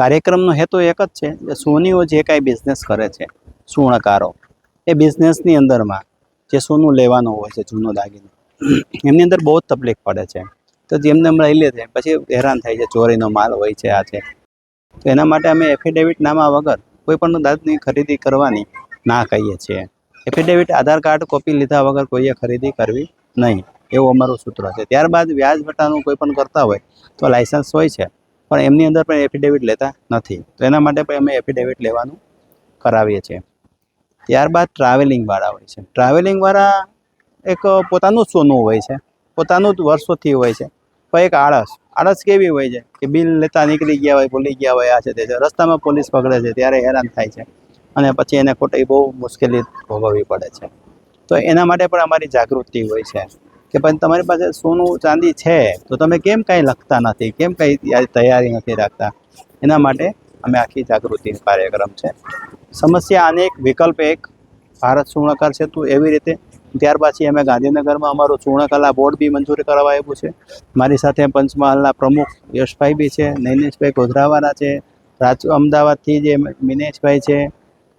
કાર્યક્રમનો હેતુ એક જ છે કે સોનીઓ જે કાંઈ બિઝનેસ કરે છે, સુવર્ણકારો, એ બિઝનેસની અંદરમાં જે સોનું લેવાનું હોય છે, જૂનો દાગીનો, એમની અંદર બહુ જ તકલીફ પડે છે. તો જેમને લઈ લે છે પછી હેરાન થાય છે, ચોરીનો માલ હોય છે, આ છે. તો એના માટે અમે એફિડેવિટ નામા વગર કોઈ પણ દાંતની ખરીદી કરવાની ના કહીએ છીએ. એફિડેવિટ આધાર કાર્ડ કોપી લીધા વગર કોઈએ ખરીદી કરવી નહીં, એવું અમારું સૂત્ર છે. ત્યારબાદ વ્યાજ વટાનું કોઈ પણ કરતા હોય તો લાયસન્સ હોય છે, પણ એમની અંદર પણ એફિડેવિટ લેતા નથી. તો એના માટે પણ અમે એફિડેવિટ લેવાનું કરાવીએ છીએ. ત્યારબાદ ટ્રાવેલિંગવાળા હોય છે. ટ્રાવેલિંગવાળા એક પોતાનું જ સોનું હોય છે, પોતાનું જ વર્ષોથી હોય છે, પણ એક આળસ કેવી હોય છે કે બિલ લેતા નીકળી ગયા હોય, ભૂલી ગયા હોય, આ છે તે છે, રસ્તામાં પોલીસ પકડે છે ત્યારે હેરાન થાય છે અને પછી એને ખોટી બહુ મુશ્કેલી ભોગવવી પડે છે. તો એના માટે પણ અમારી જાગૃતિ હોય છે કે ભાઈ તમારી પાસે સોનું ચાંદી છે તો તમે કેમ કાંઈ લખતા નથી, કેમ કાંઈ તૈયારી નથી રાખતા. એના માટે અમે આખી જાગૃતિ કાર્યક્રમ છે. સમસ્યા આને એક વિકલ્પ એક ભારત સુવર્ણકાર સેતુ એવી રીતે. ત્યાર પછી અમે ગાંધીનગરમાં અમારું સુવર્ણકલા બોર્ડ બી મંજૂર કરવા આવ્યું છે. મારી સાથે પંચમહાલના પ્રમુખ યશભાઈ બી છે, નૈનેશભાઈ ગોધરાવાળા છે, અમદાવાદથી જે મિનેશભાઈ છે,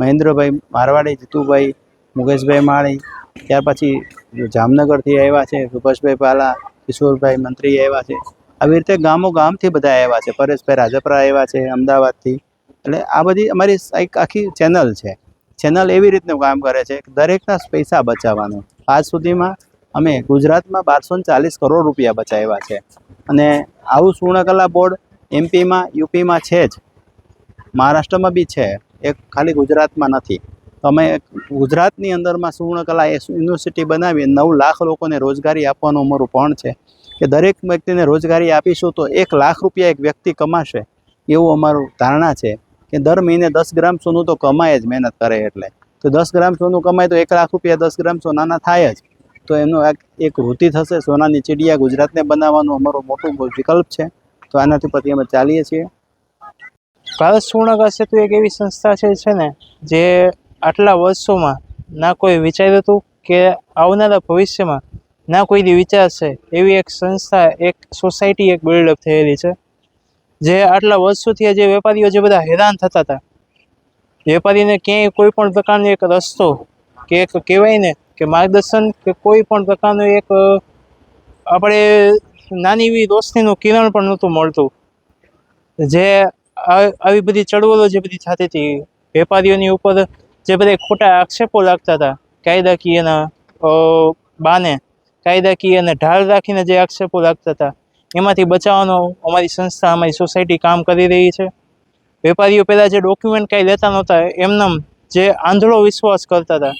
મહેન્દ્રભાઈ મારવાડી, જીતુભાઈ, મુકેશભાઈ માળી, ત્યાર પછી જામનગરથી આવ્યા છે સુભાષભાઈ પાલા, કિશોરભાઈ મંત્રી આવ્યા છે. આવી રીતે ગામથી બધા આવ્યા છે. પરેશભાઈ રાજપરા આવ્યા છે અમદાવાદથી. એટલે આ બધી અમારી એક આખી ચેનલ છે. ચેનલ એવી રીતનું કામ કરે છે કે દરેકના પૈસા બચાવવાનું. આજ સુધીમાં અમે ગુજરાતમાં 1240 કરોડ રૂપિયા બચાવ્યા છે. અને આવું સુવર્ણકલા બોર્ડ એમપીમાં, યુપીમાં છે જ, મહારાષ્ટ્રમાં બી છે, એક ખાલી ગુજરાતમાં નથી. તો અમે ગુજરાતની અંદરમાં સુવર્ણકલા યુનિવર્સિટી બનાવી 9 લાખ લોકોને રોજગારી આપવાનું અમારું પણ છે કે દરેક વ્યક્તિને રોજગારી આપીશું તો 1 લાખ રૂપિયા એક વ્યક્તિ કમાશે, એવું અમારું ધારણા છે કે દર મહિને 10 ગ્રામ સોનું તો કમાય જ, મહેનત કરે એટલે. તો 10 ગ્રામ સોનું કમાય તો 1 લાખ રૂપિયા 10 ગ્રામ સોનાના થાય જ. તો એનો એક વૃત્તિ થશે. સોનાની ચીડિયા ગુજરાતને બનાવવાનું અમારું મોટું વિકલ્પ છે. તો આનાથી પછી અમે ચાલીએ છીએ. ભારત સુવર્ણકાર સેતુ એક એવી સંસ્થા છે ને જે આટલા વર્ષોમાં ના કોઈ વિચાર્યું હતું કે આવનારા ભવિષ્યમાં ના કોઈ વિચારશે એવી એક સંસ્થા, એક સોસાયટી એક બિલ્ડઅપ થયેલી છે. જે આટલા વર્ષોથી જે વેપારીઓ જે બધા હેરાન થતા હતા, વેપારીને ક્યાંય કોઈ પણ પ્રકારનો એક રસ્તો કે એક કહેવાય ને કે માર્ગદર્શન કે કોઈ પણ પ્રકારનું એક આપણે નાની એવી રોશનીનું કિરણ પણ નહોતું મળતું. જે આવી બધી ચળવળો જે બધી થતી હતી, વેપારીઓની ઉપર જે બધા ખોટા આક્ષેપો લાગતા હતા, કાયદાકીયના બાને, કાયદાકીયને ઢાળ રાખીને જે આક્ષેપો લાગતા હતા, એમાંથી બચાવવાનો અમારી સંસ્થા, અમારી સોસાયટી કામ કરી રહી છે. વેપારીઓ પહેલાં જે ડોક્યુમેન્ટ કાંઈ લેતા નહોતા, એમનેમ જે આંધળો વિશ્વાસ કરતા હતા,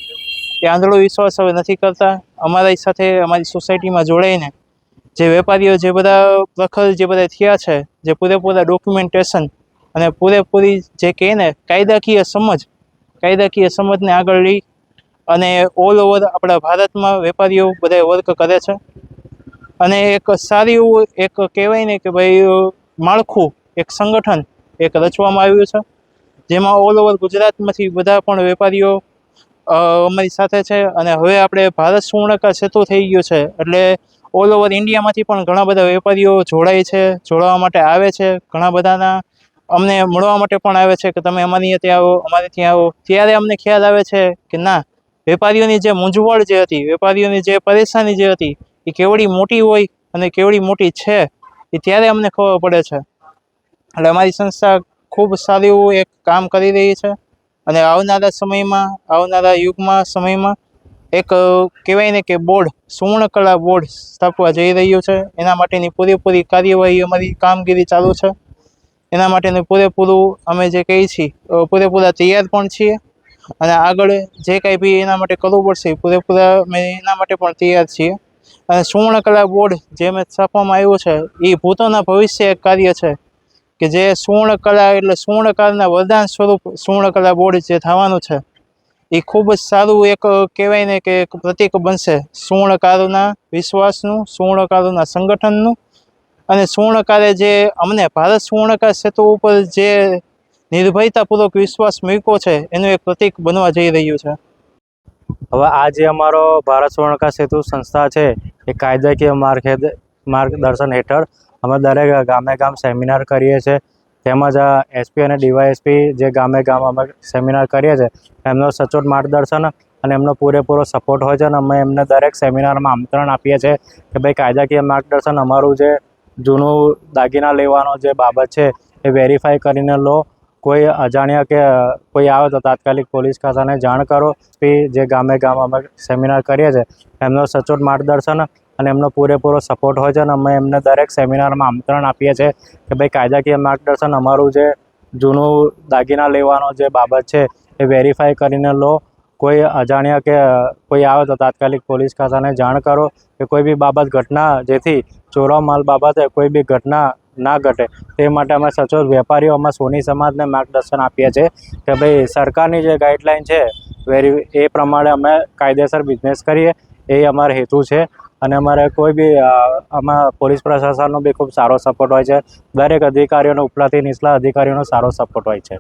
એ આંધળો વિશ્વાસ હવે નથી કરતા. અમારી સાથે અમારી સોસાયટીમાં જોડાઈને જે વેપારીઓ જે બધા પ્રખર જે બધા થયા છે, જે પૂરેપૂરા ડોક્યુમેન્ટેશન અને પૂરેપૂરી જે કહે ને કાયદાકીય સમજને આગળ લઈ અને ઓલ ઓવર આપણા ભારતમાં વેપારીઓ બધા વર્ક કરે છે. અને એક સારી એવું એક કહેવાય ને કે ભાઈ માળખું, એક સંગઠન એક રચવામાં આવ્યું છે, જેમાં ઓલ ઓવર ગુજરાતમાંથી બધા પણ વેપારીઓ અમારી સાથે છે. અને હવે આપણે ભારત સુવર્ણકાર સેતુ થઈ ગયું છે એટલે ઓલ ઓવર ઇન્ડિયામાંથી પણ ઘણા બધા વેપારીઓ જોડાય છે, જોડાવા માટે આવે છે. ઘણા બધાના અમને મળવા માટે પણ આવે છે કે તમે અમારી ત્યાં આવો, અમારે ત્યાં આવો. ત્યારે અમને ખ્યાલ આવે છે કે ના, વેપારીઓની જે મૂંઝવણ જે હતી, વેપારીઓની જે પરેશાની જે હતી, એ કેવડી મોટી હોય અને કેવડી મોટી છે એ ત્યારે અમને ખબર પડે છે. એટલે અમારી સંસ્થા ખૂબ સારું એવું એક કામ કરી રહી છે. અને આવનારા સમયમાં, આવનારા સમયમાં એક કહેવાય ને કે બોર્ડ, સુવર્ણકલા બોર્ડ સ્થાપવા જઈ રહ્યું છે. એના માટેની પૂરેપૂરી કાર્યવાહી, અમારી કામગીરી ચાલુ છે. એના માટેનું પૂરેપૂરું અમે જે કહીએ છીએ પૂરેપૂરા તૈયાર પણ છીએ. અને આગળ જે કાંઈ બી એના માટે કરવું પડશે પૂરેપૂરા અમે એના માટે પણ તૈયાર છીએ. અને સુવર્ણકલા બોર્ડ જે મેં સ્થાપવામાં આવ્યું છે એ ભૂતોના ભવિષ્ય એક કાર્ય છે કે જે સુવર્ણકલા એટલે સુવર્ણકારના વરદાન સ્વરૂપ સુવર્ણકલા બોર્ડ જે થવાનું છે એ ખૂબ જ સારું એક કહેવાય ને કે એક પ્રતીક બનશે સુવર્ણકારોના વિશ્વાસનું, સુવર્ણકારોના સંગઠનનું. અને સુવર્ણકારે જે અમને ભારત સુવર્ણકાર સેતુ ઉપર જે નિર્ભયતાપૂર્વક વિશ્વાસ મૂક્યો છે એનું એક પ્રતીક બનવા જઈ રહ્યું છે. હવે આ જે અમારો ભારત સુવર્ણકાર સેતુ સંસ્થા છે એ કાયદાકીય માર્ગદર્શન હેઠળ અમે દરેક ગામે ગામ સેમિનાર કરીએ છીએ. તેમજ એસપી અને ડીવાયએસપી જે ગામે ગામ અમે સેમિનાર કરીએ છીએ એમનો સચોટ માર્ગદર્શન અને એમનો પૂરેપૂરો સપોર્ટ હોય છે અને અમે એમને દરેક સેમિનારમાં આમંત્રણ આપીએ છીએ કે ભાઈ કાયદાકીય માર્ગદર્શન અમારું જે જૂનું દાગીના લેવાનો જે બાબત છે એ વેરીફાઈ કરીને લો. કોઈ અજાણ્યા કે કોઈ આવે તો તાત્કાલિક પોલીસ ખાતાને જાણ કરો. જે ગામે ગામ અમે સેમિનાર કરીએ છીએ એમનો સચોટ માર્ગદર્શન અને એમનો પૂરેપૂરો સપોર્ટ હોય છે અને અમે એમને દરેક સેમિનારમાં આમંત્રણ આપીએ છીએ કે ભાઈ કાયદાકીય માર્ગદર્શન અમારું જે જૂનું દાગીના લેવાનો જે બાબત છે એ વેરીફાઈ કરીને લો. કોઈ અજાણ્યા કે કોઈ આવે તો તાત્કાલિક પોલીસ ખાતાને જાણ કરો કે કોઈ બી બાબત ઘટના જેથી ચોરો માલ બાબતે કોઈ બી ઘટના ના ઘટે તે માટે અમે સચોટ વેપારીઓમાં સોની સમાજને માર્ગદર્શન આપીએ છીએ કે ભાઈ સરકારની જે ગાઈડલાઈન છે એ પ્રમાણે અમે કાયદેસર બિઝનેસ કરીએ એ અમારો હેતુ છે. અને અમારે કોઈ બી આમાં પોલીસ પ્રશાસનનો બી ખૂબ સારો સપોર્ટ હોય છે. દરેક અધિકારીઓનો ઉપલાથી નીચલા અધિકારીઓનો સારો સપોર્ટ હોય છે.